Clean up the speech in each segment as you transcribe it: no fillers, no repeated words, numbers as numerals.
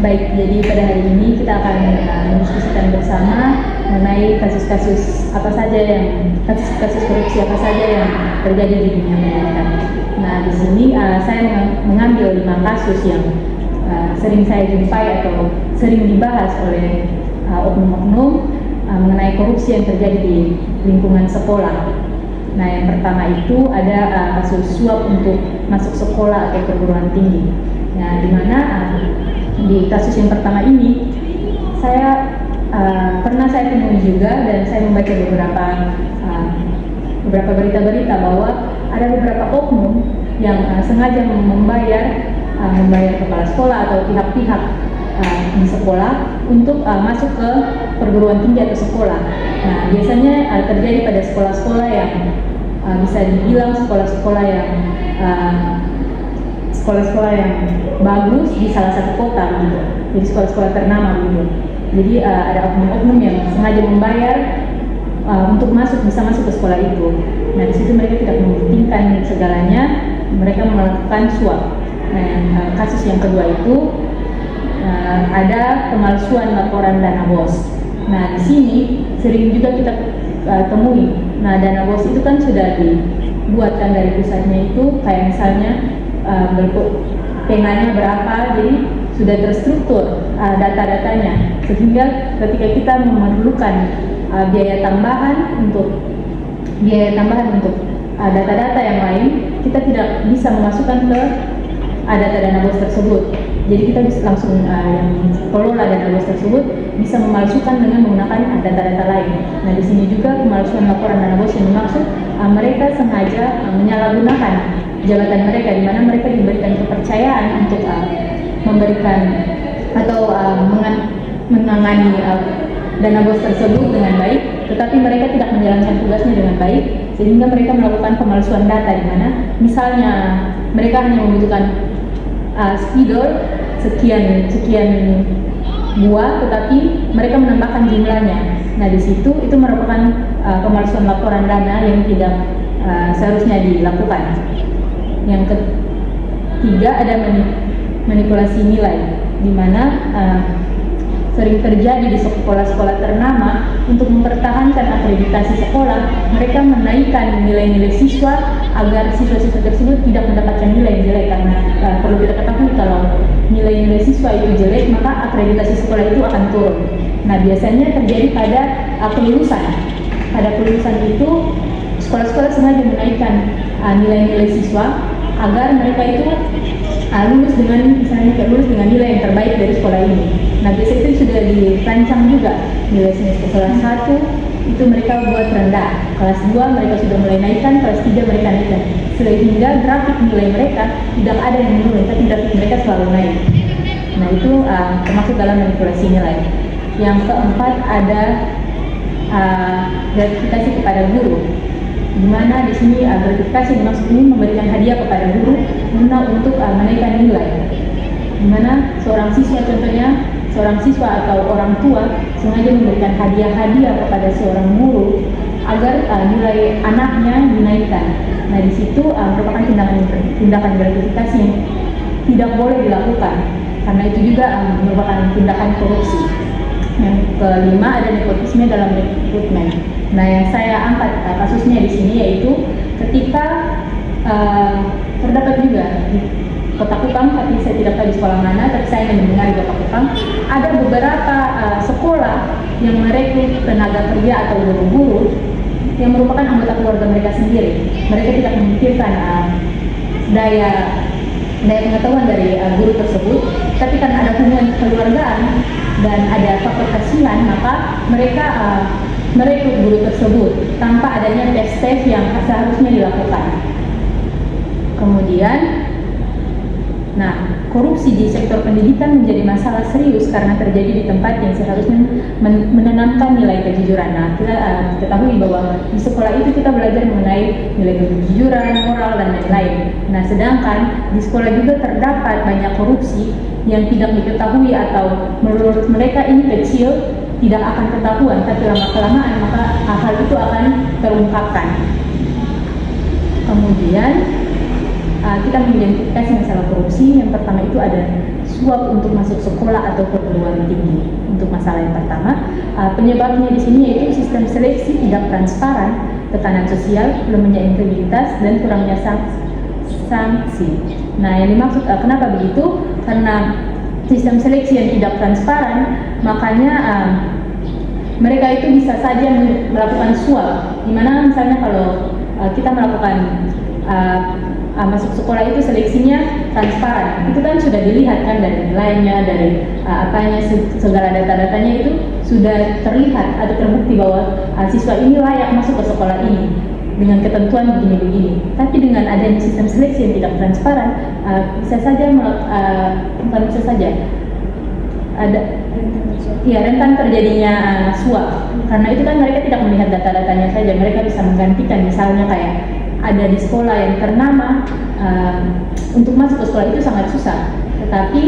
Baik, jadi pada hari ini kita akan mendiskusikan bersama mengenai kasus-kasus korupsi apa saja yang terjadi di dunia pendidikan. Nah, di sini saya mengambil 5 kasus yang sering saya jumpai atau sering dibahas oleh oknum-oknum mengenai korupsi yang terjadi di lingkungan sekolah. Nah, yang pertama itu ada kasus suap untuk masuk sekolah atau perguruan tinggi. Nah, di mana di kasus yang pertama ini pernah saya temui juga, dan saya membaca beberapa berita-berita bahwa ada beberapa oknum yang sengaja membayar kepala sekolah atau pihak-pihak di sekolah untuk masuk ke perguruan tinggi atau sekolah. Nah, biasanya terjadi pada sekolah-sekolah yang bisa dibilang sekolah-sekolah yang bagus di salah satu kota gitu. Jadi sekolah-sekolah ternama gitu. Jadi ada oknum-oknum yang sengaja membayar untuk bisa masuk ke sekolah itu. Nah, di situ mereka tidak membuktikan segalanya, mereka melakukan suap. Nah, kasus yang kedua itu ada pemalsuan laporan dana BOS. Nah, di sini sering juga kita temui. Nah, dana BOS itu kan sudah dibuatkan dari pusatnya itu, kayak misalnya penanya berapa, jadi sudah terstruktur data-datanya, sehingga ketika kita memerlukan biaya tambahan untuk data-data yang lain, kita tidak bisa memasukkan ke data dana BOS tersebut. Jadi kita bisa langsung yang pengelola dana BOS tersebut bisa memalsukan dengan menggunakan data-data lain. Nah, di sini juga pemalsuan laporan dana BOS yang dimaksud mereka sengaja menyalahgunakan jabatan mereka, di mana mereka diberikan kepercayaan untuk memberikan atau menangani dana BOS tersebut dengan baik, tetapi mereka tidak menjalankan tugasnya dengan baik, sehingga mereka melakukan pemalsuan data, di mana misalnya mereka hanya membutuhkan spidol sekian buah, tetapi mereka menambahkan jumlahnya. Nah, di situ itu merupakan pemalsuan laporan dana yang tidak seharusnya dilakukan. Yang ketiga ada manipulasi nilai, di mana sering terjadi di sekolah-sekolah ternama. Untuk mempertahankan akreditasi sekolah, mereka menaikkan nilai-nilai siswa agar siswa-siswa tersebut tidak mendapatkan nilai yang jelek, karena perlu kita ketahui kalau nilai-nilai siswa itu jelek, maka akreditasi sekolah itu akan turun. Nah, biasanya terjadi pada kelulusan. Pada kelulusan itu sekolah-sekolah sengaja menaikkan nilai-nilai siswa agar mereka itu lulus dengan nilai yang terbaik dari sekolah ini. Nah, biasanya itu sudah dirancang juga. Nilai semester kelas 1 itu mereka buat rendah, kelas 2 mereka sudah mulai naikkan, kelas 3 mereka naikkan, sehingga grafik nilai mereka tidak ada yang menurun, tapi grafik mereka selalu naik. Nah, itu termasuk dalam manipulasi nilai. Yang keempat ada gratifikasi kepada guru, di mana di sini gratifikasi dimaksud ini memberikan hadiah kepada guru guna untuk menaikkan nilai, di mana seorang siswa atau orang tua sengaja memberikan hadiah-hadiah kepada seorang guru agar nilai anaknya dinaikkan. Nah, di situ merupakan tindakan gratifikasi yang tidak boleh dilakukan, karena itu juga merupakan tindakan korupsi. Yang kelima ada nepotisme dalam rekrutmen. Nah, yang saya angkat kasusnya di sini yaitu ketika terdapat juga di Kota Kupang, tapi saya tidak tahu di sekolah mana, tapi saya hanya mendengar di Kota Kupang ada beberapa sekolah yang merekrut tenaga kerja atau guru-guru yang merupakan anggota keluarga mereka sendiri. Mereka tidak memikirkan daya pengetahuan dari guru tersebut, tapi karena ada hubungan kekeluargaan dan ada faktor kasihan, maka mereka merekrut guru tersebut tanpa adanya tes-tes yang seharusnya dilakukan. Kemudian, korupsi di sektor pendidikan menjadi masalah serius karena terjadi di tempat yang seharusnya menanamkan nilai kejujuran. Nah, kita ketahui bahwa di sekolah itu kita belajar mengenai nilai kejujuran, moral, dan lain-lain. Nah, sedangkan di sekolah juga terdapat banyak korupsi yang tidak diketahui atau menurut mereka ini kecil, tidak akan ketahuan, tapi lama-kelamaan maka hal itu akan terungkapkan. Kemudian kita mengidentifikasi masalah korupsi. Yang pertama itu ada suap untuk masuk sekolah atau perguruan tinggi. Untuk masalah yang pertama, penyebabnya di sini yaitu sistem seleksi tidak transparan, tekanan sosial, lemahnya integritas, dan kurangnya sanksi. Nah, yang dimaksud kenapa begitu? Karena sistem seleksi yang tidak transparan, makanya mereka itu bisa saja melakukan suap. Dimana misalnya kalau kita melakukan masuk sekolah itu seleksinya transparan, itu kan sudah dilihat kan dari nilainya, dari segala data-datanya itu sudah terlihat atau terbukti bahwa siswa ini layak masuk ke sekolah ini dengan ketentuan begini-begini. Tapi dengan adanya sistem seleksi yang tidak transparan, bisa saja bukan bisa saja ada rentan terjadinya suap. Karena itu kan mereka tidak melihat data-datanya saja, mereka bisa menggantikan. Misalnya kayak ada di sekolah yang ternama, untuk masuk ke sekolah itu sangat susah, tetapi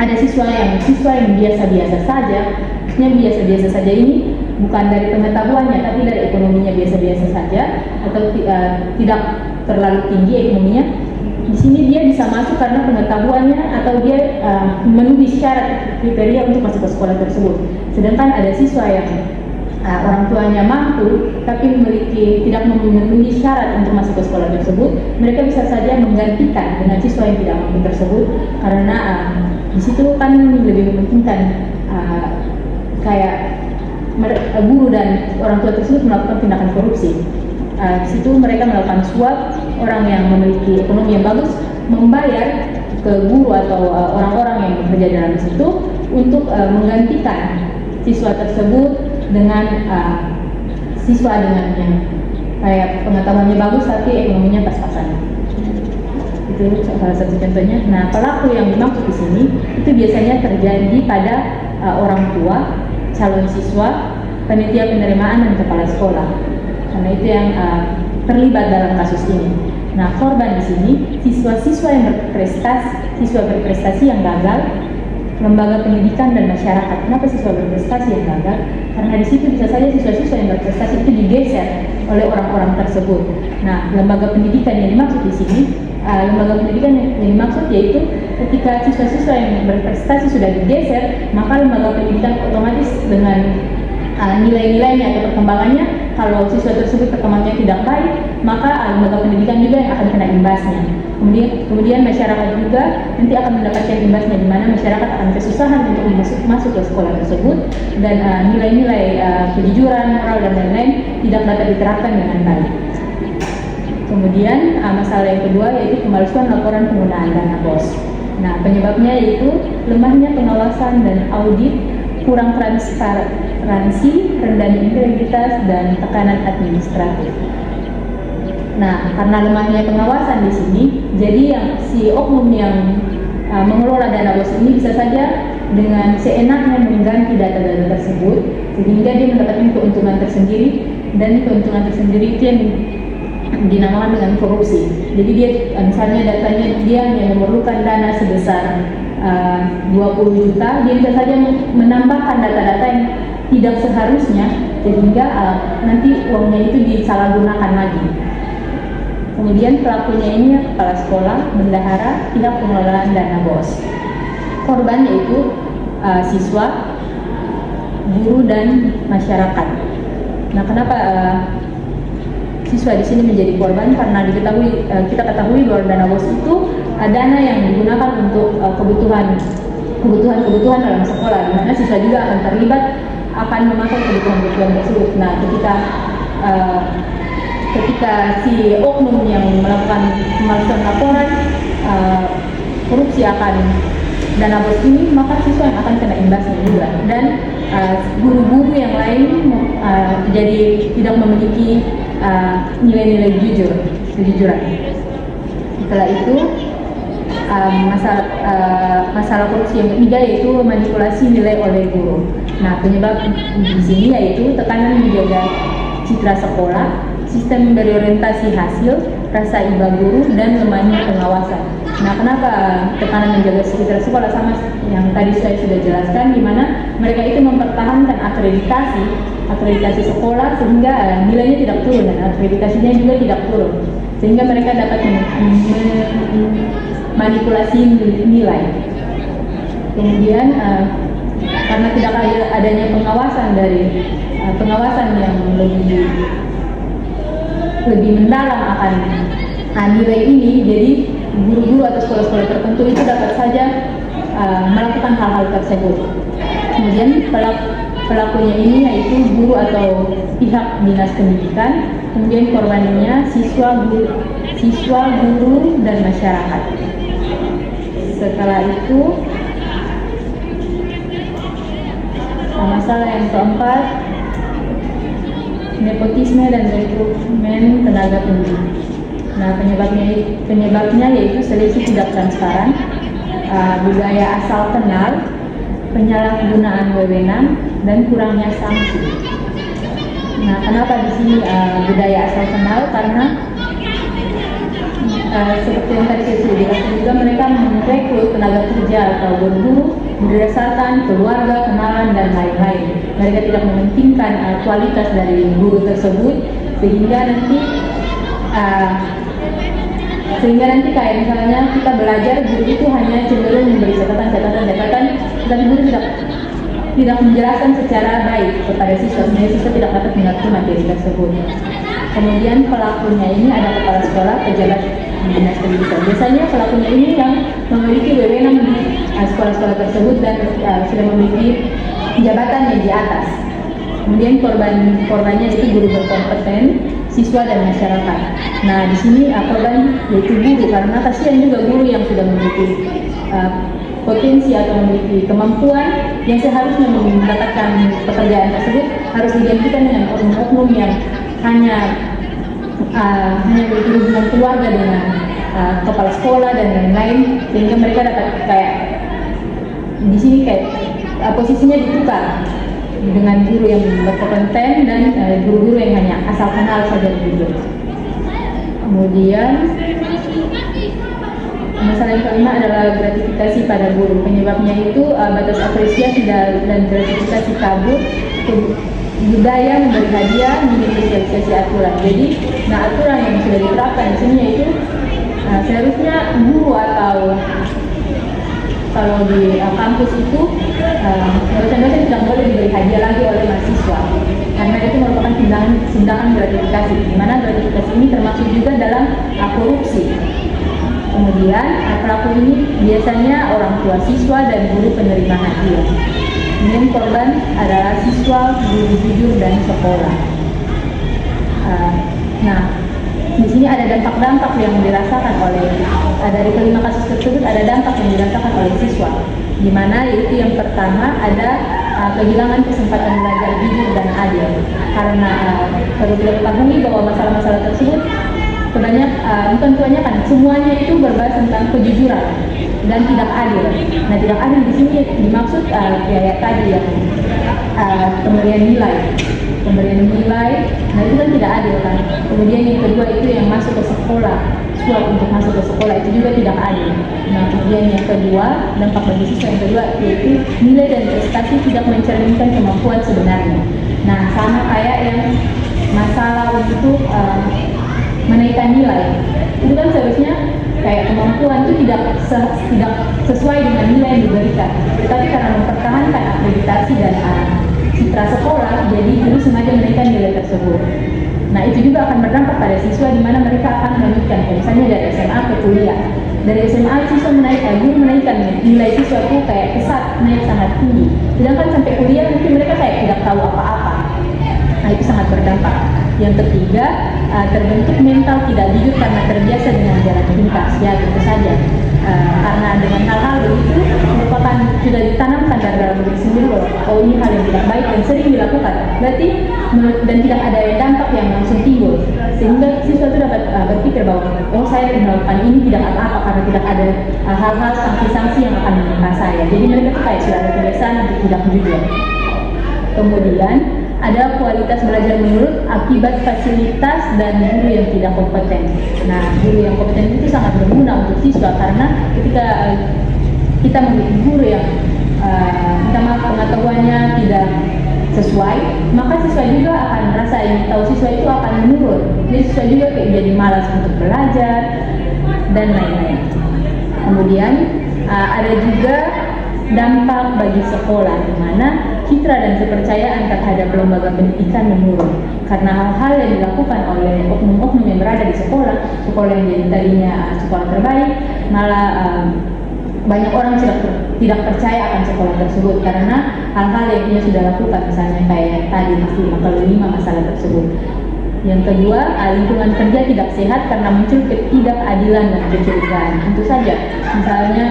ada siswa yang biasa-biasa saja. Maksudnya biasa-biasa saja ini bukan dari pengetahuannya, tapi dari ekonominya biasa-biasa saja, atau tidak terlalu tinggi ekonominya. Di sini dia bisa masuk karena pengetahuannya atau dia memenuhi syarat kriteria untuk masuk ke sekolah tersebut. Sedangkan ada siswa yang orang tuanya mampu tapi tidak memenuhi syarat untuk masuk ke sekolah tersebut, mereka bisa saja menggantikan dengan siswa yang tidak mampu tersebut, karena di situ kan lebih mementingkan kayak guru dan orang tua tersebut melakukan tindakan korupsi. Di situ mereka melakukan suap, orang yang memiliki ekonomi yang bagus membayar ke guru atau orang-orang yang bekerja dalam situ untuk menggantikan siswa tersebut dengan siswa dengan yang kayak pengetahuannya bagus tapi ekonominya pas-pasan. Itu salah satu contohnya. Nah, pelaku yang dimaksud di sini itu biasanya terjadi pada orang tua, calon siswa, panitia penerimaan, dan kepala sekolah. Karena itu yang terlibat dalam kasus ini. Nah, korban di sini siswa-siswa yang berprestasi yang gagal, lembaga pendidikan dan masyarakat. Kenapa siswa berprestasi yang gagal? Karena di situ bisa saja siswa-siswa yang berprestasi itu digeser oleh orang-orang tersebut. Nah, lembaga pendidikan yang dimaksud di sini, lembaga pendidikan yang dimaksud yaitu ketika siswa-siswa yang berprestasi sudah digeser, maka lembaga pendidikan otomatis dengan nilai-nilainya atau perkembangannya, kalau siswa tersebut perkembangannya tidak baik, maka lembaga pendidikan juga yang akan kena imbasnya. Kemudian masyarakat juga nanti akan mendapatkan imbasnya, di mana masyarakat akan kesusahan untuk masuk ke sekolah tersebut, dan nilai-nilai kejujuran, moral, dan lain-lain tidak dapat diterapkan dengan baik. Kemudian masalah yang kedua yaitu pemalsuan laporan penggunaan dana BOS. Nah, penyebabnya yaitu lemahnya pengawasan dan audit, kurang transparansi, rendahnya integritas, dan tekanan administratif. Nah, karena lemahnya pengawasan di sini, jadi yang si oknum yang mengelola dana BOS ini bisa saja dengan seenaknya mengganti data-data tersebut, sehingga dia mendapatkan keuntungan tersendiri, dan keuntungan tersendiri itu yang dinamakan dengan korupsi. Jadi dia misalnya datanya dia hanya memerlukan dana sebesar 20 juta, dia bisa saja menambahkan data-data yang tidak seharusnya, sehingga nanti uangnya itu disalahgunakan lagi. Kemudian pelakunya ini kepala sekolah, bendahara, tidak pengelolaan dana BOS. Korban yaitu siswa, guru, dan masyarakat. Nah, kenapa siswa di sini menjadi korban? Karena kita ketahui bahwa dana BOS itu dana yang digunakan untuk kebutuhan dalam sekolah, di mana siswa juga akan terlibat, akan memakai kebutuhan tersebut. Nah, ketika si oknum yang melakukan pemalsuan laporan korupsi akan dana BOS ini, maka siswa yang akan kena imbasnya juga, dan guru-guru yang lain jadi tidak memiliki nilai-nilai kejujuran. Setelah itu masalah korupsi yang ketiga yaitu manipulasi nilai oleh guru. Nah, penyebab di sini yaitu tekanan menjaga citra sekolah, sistem berorientasi hasil, rasa iba guru, dan lemahnya pengawasan. Nah, kenapa tekanan menjaga citra sekolah? Sama yang tadi saya sudah jelaskan, di mana mereka itu mempertahankan akreditasi sekolah sehingga nilainya tidak turun, dan akreditasinya juga tidak turun, sehingga mereka dapat manipulasi nilai. Kemudian karena tidak adanya pengawasan yang lebih mendalam akan nilai ini, jadi guru-guru atau sekolah-sekolah tertentu itu dapat saja melakukan hal-hal tersebut. Kemudian pelakunya ini yaitu guru atau pihak dinas pendidikan, kemudian korbannya siswa, guru, dan masyarakat. Setelah itu masalah yang keempat, nepotisme dan rekrutmen tenaga pendidik. Nah, penyebabnya yaitu seleksi tidak transparan, budaya asal kenal, penyalahgunaan wewenang, dan kurangnya sanksi. Nah, kenapa di sini budaya asal kenal? Karena seperti yang tadi saya sudah jelaskan juga, mereka merekrut tenaga kerja atau guru berdasarkan keluarga, kenalan, dan lain-lain. Mereka tidak mementingkan kualitas dari guru tersebut, sehingga nanti kayak misalnya kita belajar, guru itu hanya cenderung memberi catatan, tapi guru tidak menjelaskan secara baik kepada siswa, sehingga siswa tidak dapat mengerti materi tersebut. Kemudian pelakunya ini ada kepala sekolah, pejabat dinas pendidikan. Biasanya pelakunya ini yang memiliki wewenang di sekolah-sekolah tersebut dan sudah memiliki jabatan yang di atas. Kemudian korbannya itu guru berkompeten, siswa, dan masyarakat. Nah, di sini korban yaitu guru, karena kasihan juga guru yang sudah memiliki potensi atau memiliki kemampuan yang seharusnya mendapatkan pekerjaan tersebut, harus digantikan dengan oknum-oknum yang hanya memiliki hubungan keluarga dengan kepala sekolah dan lain-lain, sehingga mereka dapat kayak di sini kayak posisinya ditukar dengan guru yang berkompeten dan guru-guru yang hanya asal kenal saja begitu. Kemudian masalah yang kelima adalah gratifikasi pada guru. Penyebabnya itu batas apresiasi dan gratifikasi kabur, budaya memberi hadiah, minim sosialisasi aturan. Jadi, aturan yang sudah diterapkan di sini yaitu seharusnya guru atau kalau di kampus itu dosen-dosen tidak boleh diberi hadiah lagi oleh mahasiswa, karena itu merupakan tindakan gratifikasi, di mana gratifikasi ini termasuk juga dalam korupsi. Kemudian pelaku ini biasanya orang tua siswa dan guru penerima hadiah. Kemudian korban adalah siswa, guru jujur, dan sekolah. Di sini ada dampak-dampak yang dirasakan dari kelima kasus tersebut, ada dampak yang dirasakan oleh siswa, di mana yaitu yang pertama ada kehilangan kesempatan belajar jujur dan adil, karena perlu kita ketahui bahwa masalah-masalah tersebut kebanyakan semuanya itu berbasis tentang kejujuran dan tidak adil. Nah, tidak adil di sini dimaksud kayak tadi ya, pemberian nilai. Nah, itu kan tidak adil kan. Kemudian yang kedua itu yang masuk ke sekolah, suap untuk masuk ke sekolah itu juga tidak adil. Nah, kemudian yang kedua, dampak bagi siswa yang kedua yaitu nilai dan prestasi tidak mencerminkan kemampuan sebenarnya. Nah, sama kayak yang masalah untuk menaikkan nilai, itu kan seharusnya kayak kemampuan itu tidak sesuai dengan nilai yang diberikan, tetapi karena mempertahankan akreditasi dan citra sekolah, jadi guru sengaja menaikkan nilai tersebut. Nah, itu juga akan berdampak pada siswa, di mana mereka akan melanjutkan, misalnya dari SMA ke kuliah. Dari SMA siswa guru menaikkan nilai siswa itu kayak pesat, naik sangat tinggi, sedangkan sampai kuliah mungkin mereka kayak tidak tahu apa-apa. Nah, itu sangat berdampak. Yang ketiga, terbentuk mental tidak jujur karena terbiasa dengan jalan pintas. Ya, tentu saja. Karena dengan hal-hal begitu merupakan sudah ditanamkan dari dalam diri sendiri bahwa ini hal yang tidak baik dan sering dilakukan. Berarti dan tidak ada dampak yang langsung timbul, sehingga siswa itu dapat berpikir bahwa saya melakukan ini tidak apa-apa karena tidak ada hal-hal sanksi-sanksi yang akan menimpa saya. Jadi mereka tuh kayak sudah ada kebiasaan untuk tidak jujur. Kemudian ada kualitas belajar menurun akibat fasilitas dan guru yang tidak kompeten. Nah, guru yang kompeten itu sangat berguna untuk siswa, karena ketika kita memiliki guru yang pengetahuannya tidak sesuai, maka siswa juga akan merasa ingin tahu, siswa itu akan menurun. Jadi siswa juga jadi malas untuk belajar dan lain-lain. Kemudian ada juga dampak bagi sekolah, di mana citra dan kepercayaan terhadap lembaga pendidikan menurun karena hal-hal yang dilakukan oleh oknum-oknum yang berada di sekolah yang jadi tadinya sekolah terbaik, malah banyak orang tidak percaya akan sekolah tersebut karena hal-hal yang dia sudah lakukan, misalnya kayak tadi masih kalau 5 masalah tersebut. Yang kedua, lingkungan kerja tidak sehat karena muncul ketidakadilan dan kecurigaan. Tentu saja, misalnya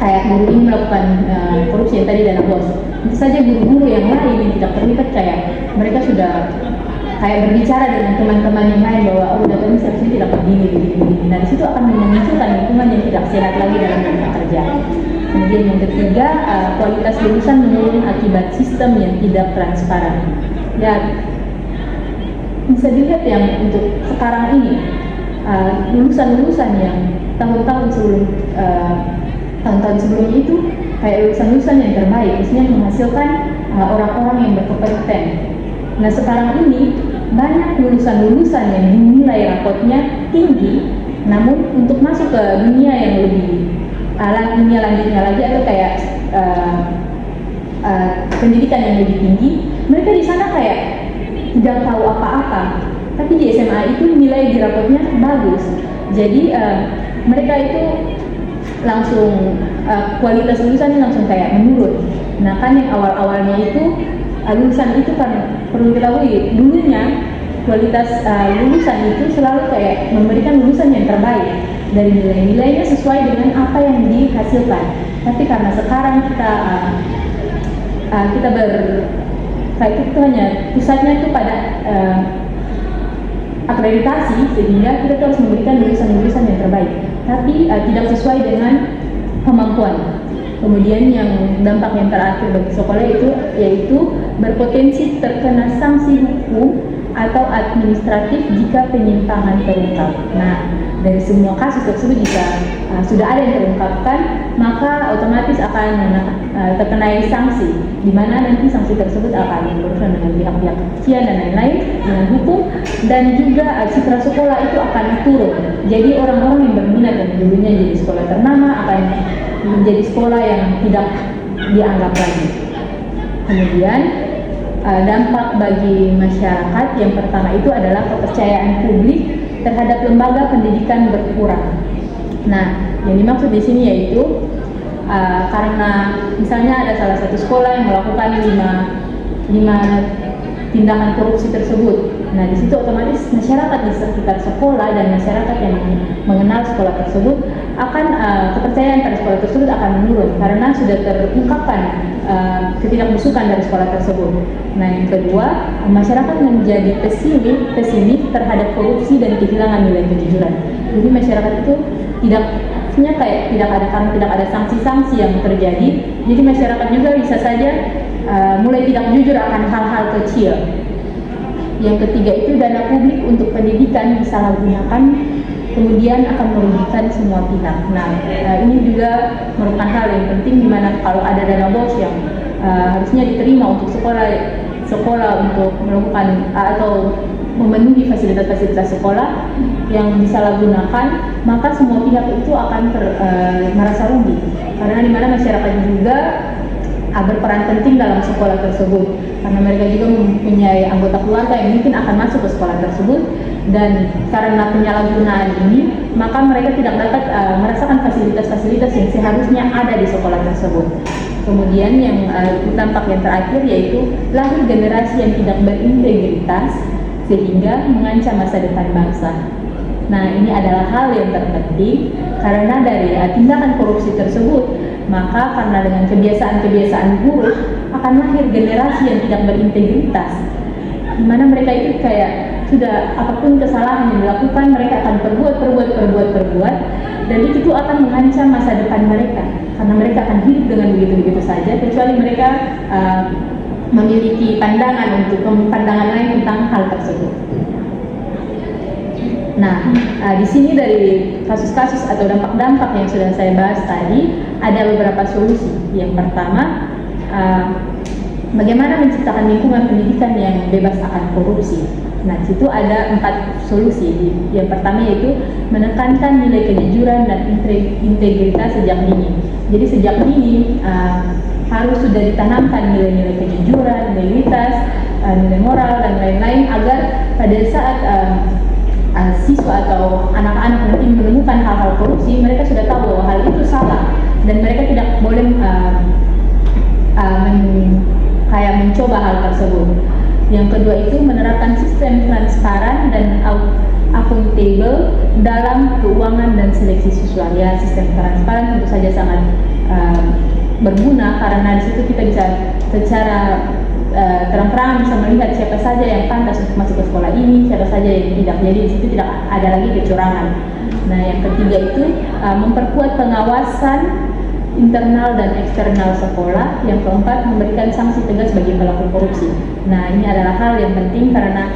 kayak guru ini melakukan korupsi yang tadi dana bos. Tentu saja guru-guru yang lain yang tidak terlibat mereka sudah kayak berbicara dengan teman-teman yang lain bahwa data ini seharusnya tidak begini. Nah, di situ akan memunculkan lingkungan yang tidak sehat lagi dalam dunia kerja. Kemudian yang ketiga, kualitas lulusan menurun akibat sistem yang tidak transparan. Ya, bisa dilihat yang untuk sekarang ini lulusan-lulusan yang tahun-tahun sebelum itu kayak lulusan-lulusan yang terbaik, maksudnya menghasilkan orang-orang yang berkompeten. Nah, sekarang ini banyak lulusan-lulusan yang dinilai rapotnya tinggi, namun untuk masuk ke dunia yang lebih dunia lanjutnya lagi atau kayak pendidikan yang lebih tinggi, mereka di sana kayak tidak tahu apa-apa. Tapi di SMA itu nilai di rapotnya bagus. Jadi mereka itu langsung kualitas lulusannya langsung kayak menurun. Nah, kan yang awal-awalnya itu lulusan itu kan perlu diketahui dulunya kualitas lulusan itu selalu kayak memberikan lulusan yang terbaik dari nilai-nilainya sesuai dengan apa yang dihasilkan. Tapi karena sekarang kita kayak itu hanya pusatnya itu pada akreditasi, sehingga kita harus memberikan lulusan-lulusan yang terbaik, tapi tidak sesuai dengan kemampuan. Kemudian yang dampak yang terakhir bagi sekolah itu yaitu berpotensi terkena sanksi hukum atau administratif jika penyimpangan terungkap. Nah, dari semua kasus tersebut jika sudah ada yang terungkapkan, maka otomatis akan terkena sanksi, di mana nanti sanksi tersebut akan berurusan dengan pihak-pihak kepolisian dan lain-lain, dengan hukum, dan juga citra sekolah itu akan turun. Jadi orang-orang yang berminat dan dulunya jadi sekolah ternama akan menjadi sekolah yang tidak dianggap lagi. Kemudian dampak bagi masyarakat yang pertama itu adalah kepercayaan publik terhadap lembaga pendidikan berkurang. Nah, yang dimaksud di sini yaitu karena misalnya ada salah satu sekolah yang melakukan 5 tindakan korupsi tersebut. Nah, di situ otomatis masyarakat di sekitar sekolah dan masyarakat yang mengenal sekolah tersebut akan kepercayaan pada sekolah tersebut akan menurun karena sudah terungkapkan ketidakbusukan dari sekolah tersebut. Nah, yang kedua, masyarakat menjadi pesimis terhadap korupsi dan kehilangan nilai kejujuran. Jadi masyarakat itu tidak ada sanksi-sanksi yang terjadi. Jadi masyarakat juga bisa saja mulai tidak jujur akan hal-hal kecil. Yang ketiga itu dana publik untuk pendidikan disalahgunakan, kemudian akan merugikan semua pihak. Nah, ini juga merupakan hal yang penting, di mana kalau ada dana bos yang harusnya diterima untuk sekolah untuk melakukan atau memenuhi fasilitas-fasilitas sekolah yang disalahgunakan, maka semua pihak itu akan merasa rugi. Karena di mana masyarakat juga berperan penting dalam sekolah tersebut, karena mereka juga mempunyai anggota keluarga yang mungkin akan masuk ke sekolah tersebut, dan karena penyalahgunaan ini maka mereka tidak dapat merasakan fasilitas-fasilitas yang seharusnya ada di sekolah tersebut. Kemudian yang dampak yang terakhir yaitu lahir generasi yang tidak berintegritas sehingga mengancam masa depan bangsa. Nah, ini adalah hal yang terpenting karena dari tindakan korupsi tersebut, maka karena dengan kebiasaan-kebiasaan buruk akan lahir generasi yang tidak berintegritas, di mana mereka itu kayak sudah apapun kesalahan yang dilakukan mereka akan perbuat, dan itu akan mengancam masa depan mereka karena mereka akan hidup dengan begitu-begitu saja, kecuali mereka memiliki pandangan lain tentang hal tersebut. Nah, di sini dari kasus-kasus atau dampak-dampak yang sudah saya bahas tadi, ada beberapa solusi. Yang pertama, bagaimana menciptakan lingkungan pendidikan yang bebas akan korupsi. Nah, di situ ada 4 solusi. Yang pertama yaitu menekankan nilai kejujuran dan integritas sejak dini. Jadi sejak dini harus sudah ditanamkan nilai-nilai kejujuran, integritas, nilai moral dan lain-lain, agar pada saat siswa atau anak-anak mungkin menemukan hal-hal korupsi, mereka sudah tahu bahwa hal itu salah dan mereka tidak boleh kayak mencoba hal tersebut. Yang kedua itu menerapkan sistem transparan dan akuntabel dalam keuangan dan seleksi siswa. Ya, sistem transparan tentu saja sangat berguna, karena di situ kita bisa secara terang-terangan bisa melihat siapa saja yang pantas untuk masuk ke sekolah ini, siapa saja yang tidak. Jadi di situ tidak ada lagi kecurangan. Nah, yang ketiga itu memperkuat pengawasan internal dan eksternal sekolah. Yang keempat, memberikan sanksi tegas bagi pelaku korupsi. Nah, ini adalah hal yang penting karena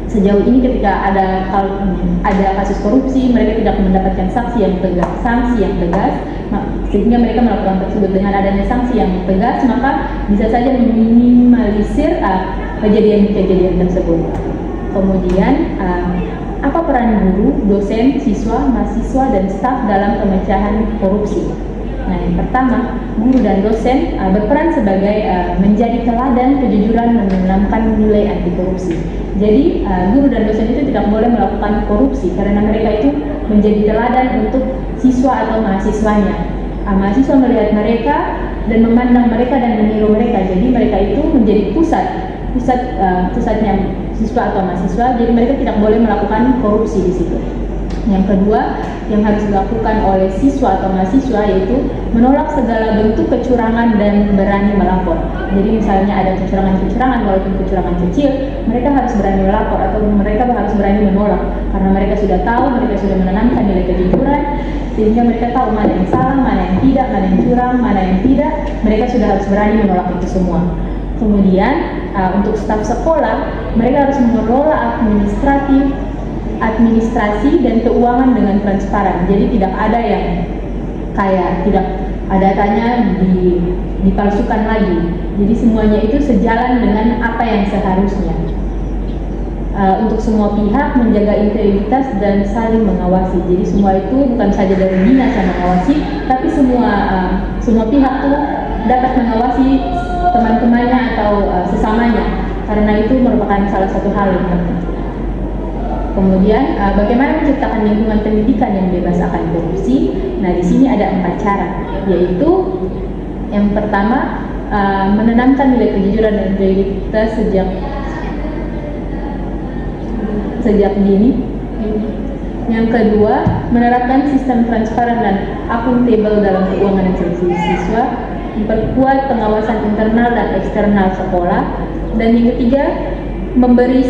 sejauh ini ketika ada kasus korupsi, mereka tidak mendapatkan sanksi yang tegas, sehingga mereka melakukan tersebut. Dengan adanya sanksi yang tegas, maka bisa saja meminimalisir kejadian-kejadian tersebut. Kemudian apa peran guru, dosen, siswa, mahasiswa, dan staf dalam pemecahan korupsi? Nah, yang pertama, guru dan dosen berperan sebagai menjadi teladan kejujuran dan menanamkan nilai anti korupsi. Jadi guru dan dosen itu tidak boleh melakukan korupsi karena mereka itu menjadi teladan untuk siswa atau mahasiswanya. Mahasiswa melihat mereka dan memandang mereka dan meniru mereka. Jadi mereka itu menjadi pusatnya siswa atau mahasiswa. Jadi mereka tidak boleh melakukan korupsi di situ. Yang kedua, yang harus dilakukan oleh siswa atau mahasiswa yaitu menolak segala bentuk kecurangan dan berani melapor. Jadi misalnya ada kecurangan walaupun kecurangan kecil, mereka harus berani melapor atau mereka harus berani menolak karena mereka sudah tahu, mereka sudah menanamkan nilai kejujuran, sehingga mereka tahu mana yang salah, mana yang tidak, mana yang curang, mana yang tidak. Mereka sudah harus berani menolak itu semua. Kemudian untuk staf sekolah, mereka harus mengelola administrasi dan keuangan dengan transparan. Jadi tidak ada yang tidak datanya dipalsukan lagi. Jadi semuanya itu sejalan dengan apa yang seharusnya. Untuk semua pihak menjaga integritas dan saling mengawasi. Jadi semua itu bukan saja dari dinas yang mengawasi, tapi semua pihak tuh dapat mengawasi teman-temannya atau sesamanya. Karena itu merupakan salah satu hal yang penting. Kemudian bagaimana menciptakan lingkungan pendidikan yang bebas akan korupsi? Nah, di sini ada 4 cara, yaitu yang pertama menanamkan nilai kejujuran dan integritas sejak dini. Yang kedua, menerapkan sistem transparan dan akuntabel dalam keuangan dan seleksi siswa, memperkuat pengawasan internal dan eksternal sekolah, dan yang ketiga, memberi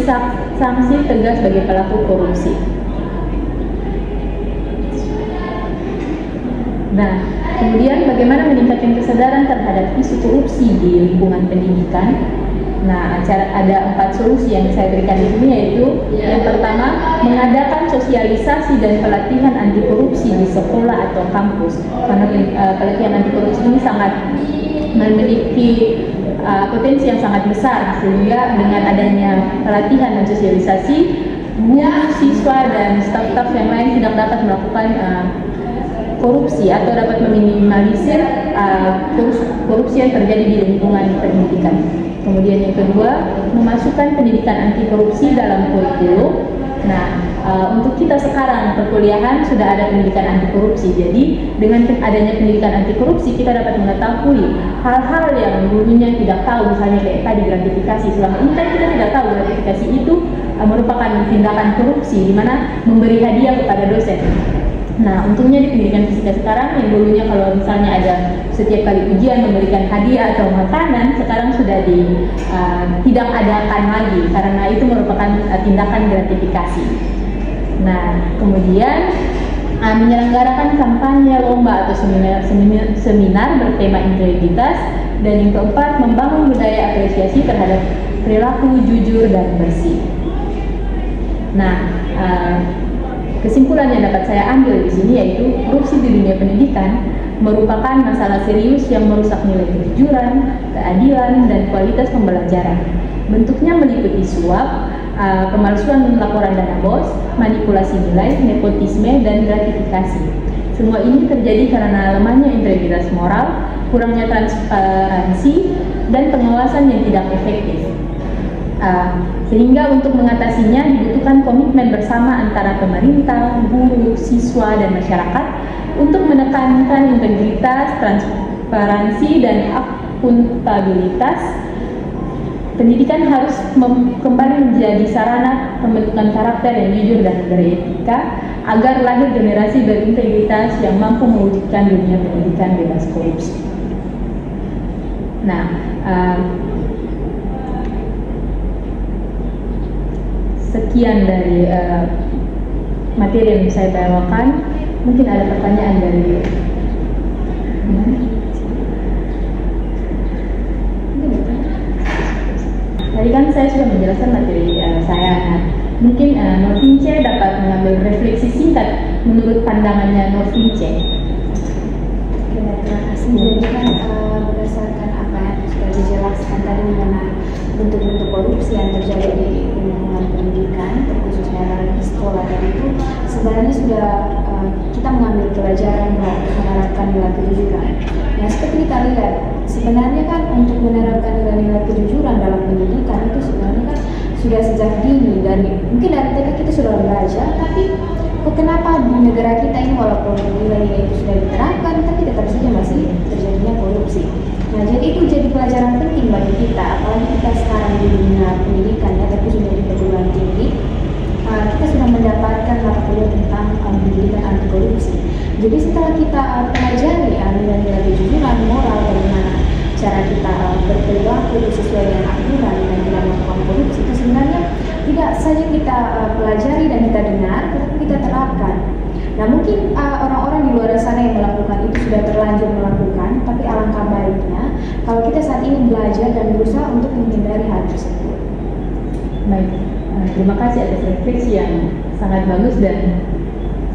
sanksi tegas bagi pelaku korupsi. Nah, kemudian bagaimana meningkatkan kesadaran terhadap isu korupsi di lingkungan pendidikan? Nah, ada 4 solusi yang saya berikan di sini, yaitu yang pertama, mengadakan sosialisasi dan pelatihan anti korupsi di sekolah atau kampus. Karena pelatihan anti korupsi ini sangat memiliki potensi yang sangat besar, sehingga dengan adanya pelatihan dan sosialisasi, guru, siswa, dan staf-staf yang lain tidak dapat melakukan korupsi atau dapat meminimalisir korupsi yang terjadi di lingkungan pendidikan. Kemudian yang kedua, memasukkan pendidikan anti korupsi dalam kurikulum. Nah, untuk kita sekarang perkuliahan sudah ada pendidikan anti korupsi. Jadi dengan adanya pendidikan anti korupsi, kita dapat mengetahui hal-hal yang dulunya tidak tahu, misalnya kayak tadi gratifikasi. Selama ini kan kita tidak tahu gratifikasi itu merupakan tindakan korupsi, di mana memberi hadiah kepada dosen. Nah, untungnya di pendidikan fisika sekarang, yang dulunya kalau misalnya ada setiap kali ujian memberikan hadiah atau makanan, sekarang sudah tidak adakan lagi karena itu merupakan tindakan gratifikasi. Nah, kemudian menyelenggarakan kampanye, lomba atau seminar bertema integritas, dan yang keempat, membangun budaya apresiasi terhadap perilaku jujur dan bersih. Nah, kesimpulan yang dapat saya ambil di sini yaitu korupsi di dunia pendidikan merupakan masalah serius yang merusak nilai kejujuran, keadilan, dan kualitas pembelajaran. Bentuknya meliputi suap, pemalsuan laporan dana BOS, manipulasi nilai, nepotisme, dan gratifikasi. Semua ini terjadi karena lemahnya integritas moral, kurangnya transparansi, dan pengawasan yang tidak efektif. Sehingga untuk mengatasinya dibutuhkan komitmen bersama antara pemerintah, guru, siswa, dan masyarakat untuk menekankan integritas, transparansi, dan akuntabilitas. Pendidikan harus kembali menjadi sarana pembentukan karakter yang jujur dan beretika agar lahir generasi berintegritas yang mampu mewujudkan dunia pendidikan bebas korupsi. Nah, sekian dari materi yang saya bawakan. Mungkin ada pertanyaan dari tadi kan saya sudah menjelaskan materi saya. Nah, mungkin Norvince dapat mengambil refleksi singkat menurut pandangannya Norvince. Terima kasih. Jadi kan berdasarkan apa yang sudah dijelaskan tadi mengenai bentuk-bentuk korupsi yang terjadi di lingkungan pendidikan, terkhususnya di sekolah tadi itu sebenarnya sudah kita mengambil pelajaran bahwa menerapkan nilai kejujuran. Nah, seperti kita lihat, sebenarnya kan untuk menerapkan nilai-nilai kejujuran dalam pendidikan itu sebenarnya kan sudah sejak dini, dan mungkin dari TK kita sudah belajar, tapi kenapa di negara kita ini walaupun nilai-nilai itu sudah diterapkan, tapi tetap saja masih terjadinya korupsi. Nah, jadi itu jadi pelajaran penting bagi kita, apalagi kita sekarang di dunia pendidikan ya, tapi sudah di perguruan tinggi. Kita sudah mendapatkan mata kuliah tentang pendidikan anti korupsi. Jadi setelah kita pelajari nilai-nilai kejujuran moral, bagaimana cara kita berperilaku sesuai dengan aturan dan tidak melakukan korupsi, itu sebenarnya tidak saja kita pelajari dan kita dengar, tetapi kita terapkan. Nah, mungkin orang-orang di luar sana yang melakukan itu sudah terlanjur melakukan, tapi alangkah baiknya kalau kita saat ini belajar dan berusaha untuk menghindari hal tersebut. Baik, terima kasih atas refleksi yang sangat bagus dan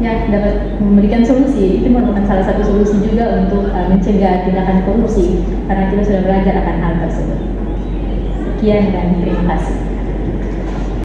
ya dapat memberikan solusi. Itu merupakan salah satu solusi juga untuk mencegah tindakan korupsi karena kita sudah belajar akan hal tersebut. Sekian dan terima kasih.